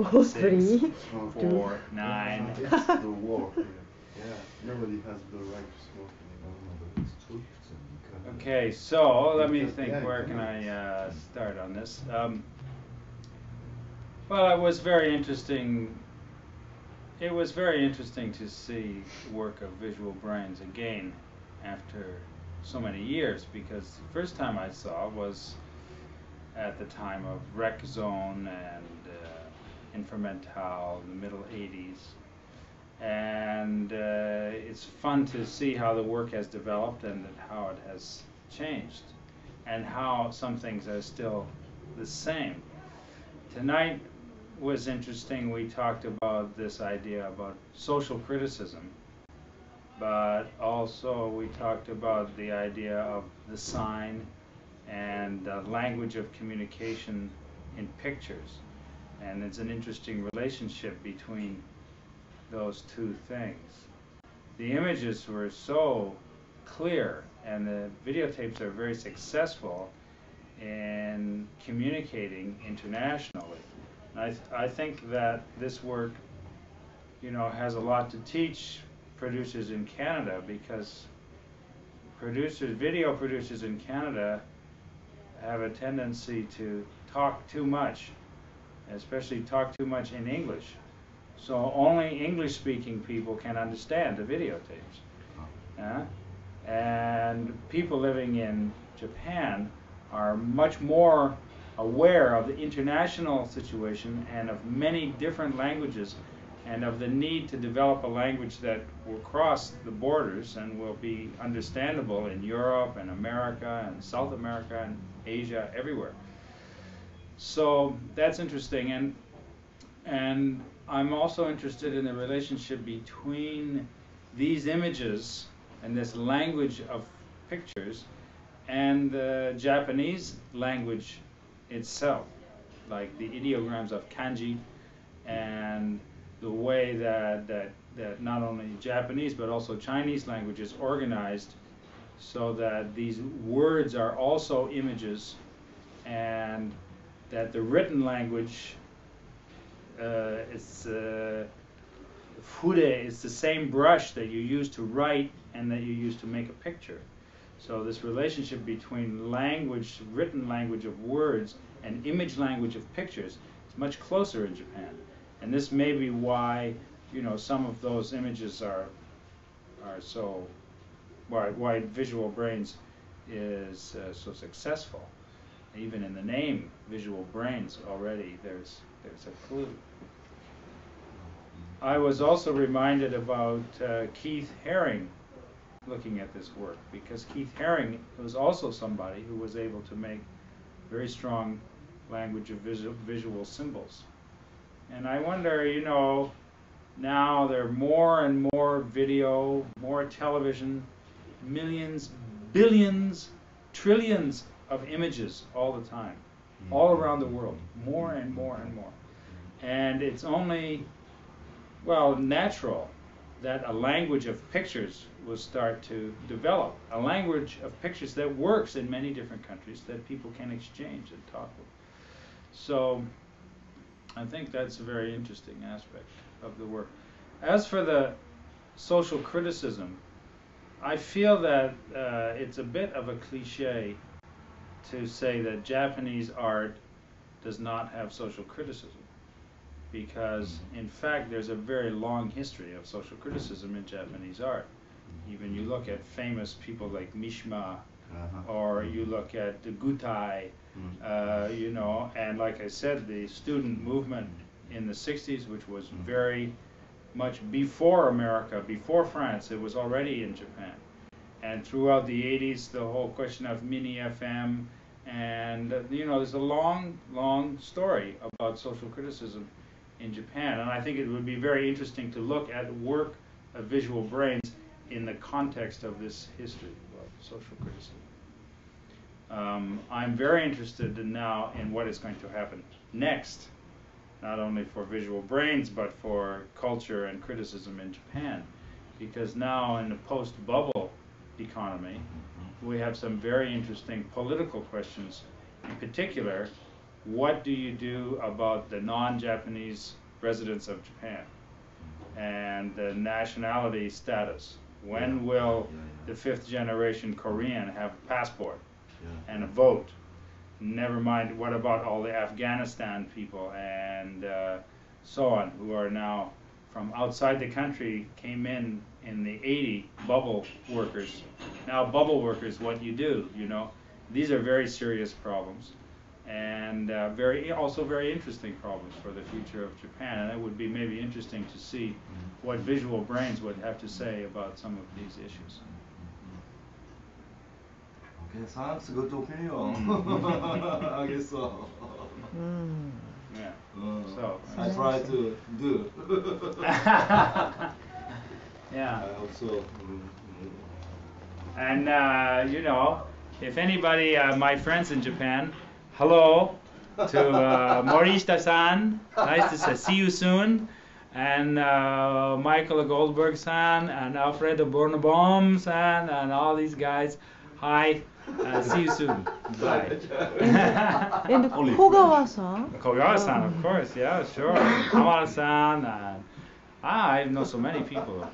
4, 6, 3, 4, 9. It's the war. Yeah, nobody has the right to smoke anymore, but it's true. So you can, Okay, so let me can- think, yeah, where you can can. I start on this? Well, it was very interesting. It was very interesting to see the work of Visual Brains again after so many years, because the first time I saw was at the time of Rec Zone and Infermental in the middle 80s. And it's fun to see how the work has developed and how it has changed, and how some things are still the same. Tonight was interesting. We talked about this idea about social criticism, but also we talked about the idea of the sign and the language of communication in pictures. And it's an interesting relationship between those two things. The images were so clear, and the videotapes are very successful in communicating internationally. I think that this work, has a lot to teach producers in Canada, because video producers in Canada have a tendency to talk too much, especially talk too much in English. So only English-speaking people can understand the videotapes. And people living in Japan are much more aware of the international situation and of many different languages, and of the need to develop a language that will cross the borders and will be understandable in Europe and America and South America and Asia, everywhere. So that's interesting, and I'm also interested in the relationship between these images and this language of pictures and the Japanese language itself, like the ideograms of kanji, and the way that not only Japanese but also Chinese language is organized, so that these words are also images, and that the written language fude is the same brush that you use to write and that you use to make a picture. So this relationship between language, written language of words, and image language of pictures is much closer in Japan. And this may be why, some of those images are so, why Visual Brains is so successful. Even in the name, Visual Brains, already there's a clue. I was also reminded about Keith Haring looking at this work, because Keith Haring was also somebody who was able to make very strong language of visual symbols. And I wonder, now there are more and more video, more television, millions, billions, trillions of images all the time, all around the world, more and more and more. And it's only, natural that a language of pictures will start to develop, a language of pictures that works in many different countries, that people can exchange and talk with. So I think that's a very interesting aspect of the work. As for the social criticism, I feel that it's a bit of a cliche to say that Japanese art does not have social criticism, because in fact there's a very long history of social criticism in Japanese art. Even you look at famous people like Mishima, or you look at the Gutai, and like I said, the student movement in the 60s, which was very much before America, before France, it was already in Japan. And throughout the 80s, the whole question of mini FM, and there's a long story about social criticism in Japan. And I think it would be very interesting to look at work of Visual Brains in the context of this history of social criticism. I'm very interested now in what is going to happen next, not only for Visual Brains, but for culture and criticism in Japan. Because now in the post-bubble economy, we have some very interesting political questions, in particular what do you do about the non-Japanese residents of Japan and the nationality status? When will the fifth generation Korean have a passport and a vote? Never mind, what about all the Afghanistan people and so on, who are now from outside the country, came in the 80 bubble workers. Now bubble workers, what you do, you know, these are very serious problems, and also very interesting problems for the future of Japan. And it would be maybe interesting to see what Visual Brains would have to say about some of these issues. Okay, thanks. Good opinion. I guess so. Yeah. So I try to do. Yeah. I also. And you know, if anybody, my friends in Japan, hello to Morishita-san. Nice to see you soon. And Michael Goldberg-san and Alfredo Bornebaum-san and all these guys. Hi. See you soon. Bye. And Kogawa-san. Kogawa-san, of course. Yeah, sure. Hamada-san. I know so many people.